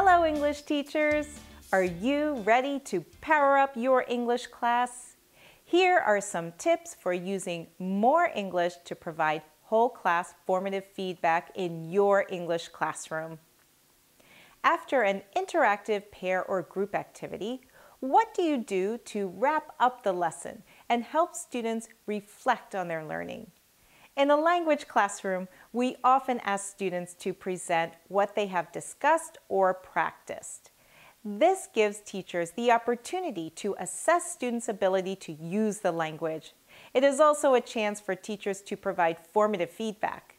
Hello, English teachers! Are you ready to power up your English class? Here are some tips for using more English to provide whole class formative feedback in your English classroom. After an interactive pair or group activity, what do you do to wrap up the lesson and help students reflect on their learning? In a language classroom, we often ask students to present what they have discussed or practiced. This gives teachers the opportunity to assess students' ability to use the language. It is also a chance for teachers to provide formative feedback.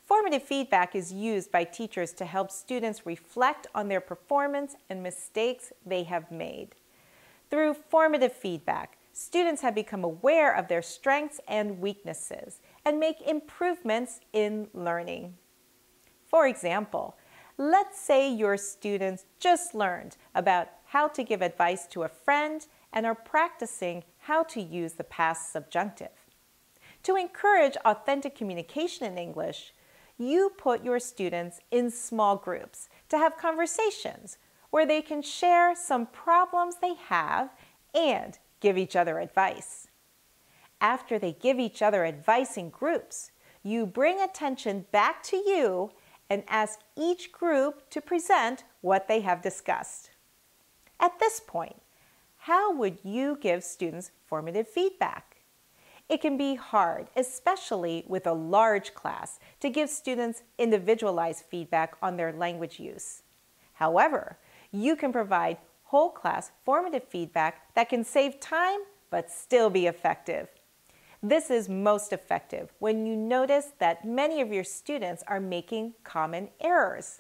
Formative feedback is used by teachers to help students reflect on their performance and mistakes they have made. Through formative feedback, students have become aware of their strengths and weaknesses and make improvements in learning. For example, let's say your students just learned about how to give advice to a friend and are practicing how to use the past subjunctive. To encourage authentic communication in English, you put your students in small groups to have conversations where they can share some problems they have and give each other advice. After they give each other advice in groups, you bring attention back to you and ask each group to present what they have discussed. At this point, how would you give students formative feedback? It can be hard, especially with a large class, to give students individualized feedback on their language use. However, you can provide whole class formative feedback that can save time but still be effective. This is most effective when you notice that many of your students are making common errors.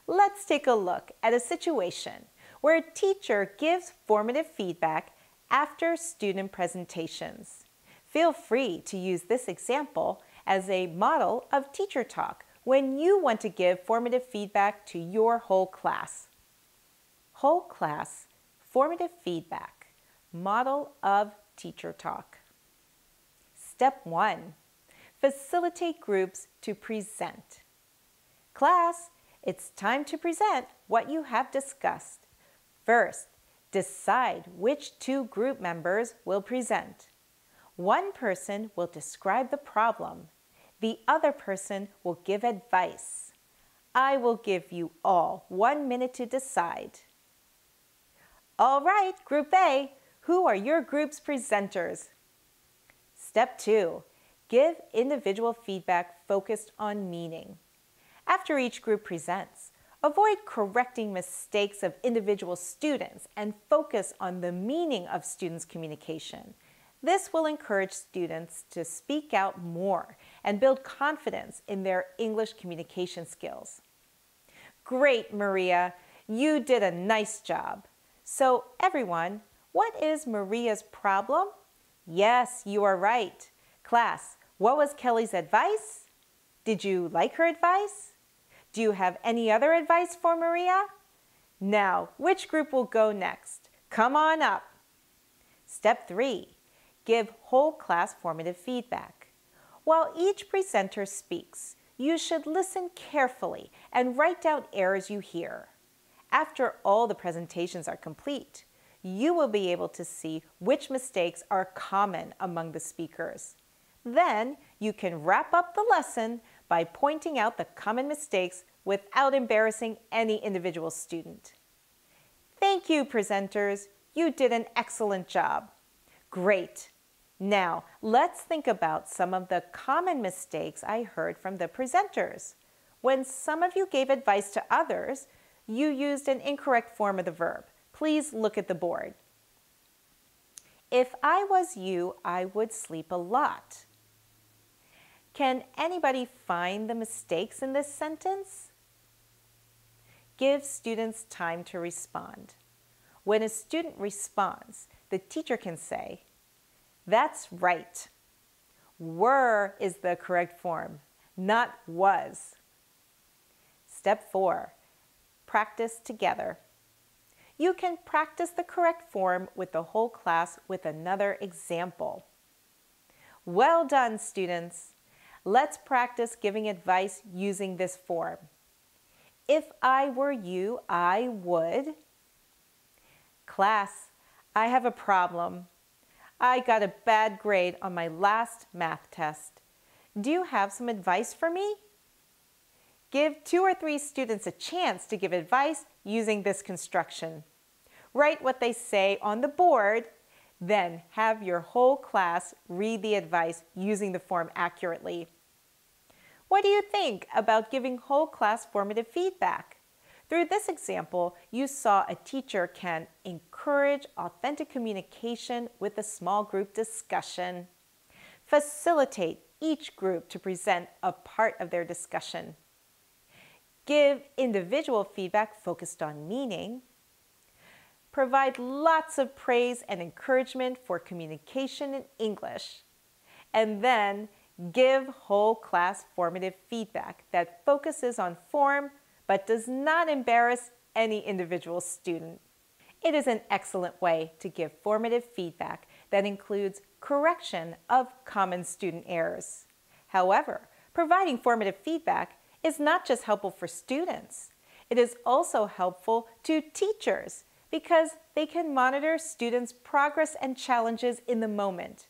Let's take a look at a situation where a teacher gives formative feedback after student presentations. Feel free to use this example as a model of teacher talk when you want to give formative feedback to your whole class. Whole class formative feedback, model of teacher talk. Step 1. Facilitate groups to present. Class, it's time to present what you have discussed. First, decide which 2 group members will present. One person will describe the problem. The other person will give advice. I will give you all 1 minute to decide. All right, Group A, who are your group's presenters? Step 2, give individual feedback focused on meaning. After each group presents, avoid correcting mistakes of individual students and focus on the meaning of students' communication. This will encourage students to speak out more and build confidence in their English communication skills. Great, Maria! You did a nice job. So everyone, what is Maria's problem? Yes, you are right. Class, what was Kelly's advice? Did you like her advice? Do you have any other advice for Maria? Now, which group will go next? Come on up. Step 3, give whole class formative feedback. While each presenter speaks, you should listen carefully and write down errors you hear. After all the presentations are complete, you will be able to see which mistakes are common among the speakers. Then you can wrap up the lesson by pointing out the common mistakes without embarrassing any individual student. Thank you, presenters. You did an excellent job. Great. Now, let's think about some of the common mistakes I heard from the presenters. When some of you gave advice to others, you used an incorrect form of the verb. Please look at the board. If I was you, I would sleep a lot. Can anybody find the mistakes in this sentence? Give students time to respond. When a student responds, the teacher can say, "That's right. Were is the correct form, not was." Step 4, practice together. You can practice the correct form with the whole class with another example. Well done, students. Let's practice giving advice using this form. If I were you, I would. Class, I have a problem. I got a bad grade on my last math test. Do you have some advice for me? Give 2 or 3 students a chance to give advice using this construction. Write what they say on the board, then have your whole class read the advice using the form accurately. What do you think about giving whole class formative feedback? Through this example, you saw a teacher can encourage authentic communication with a small group discussion, facilitate each group to present a part of their discussion, give individual feedback focused on meaning, provide lots of praise and encouragement for communication in English, and then give whole class formative feedback that focuses on form but does not embarrass any individual student. It is an excellent way to give formative feedback that includes correction of common student errors. However, providing formative feedback is not just helpful for students. It is also helpful to teachers because they can monitor students' progress and challenges in the moment.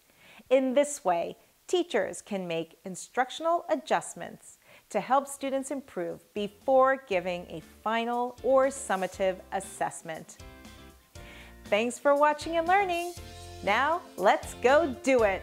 In this way, teachers can make instructional adjustments to help students improve before giving a final or summative assessment. Thanks for watching and learning. Now, let's go do it!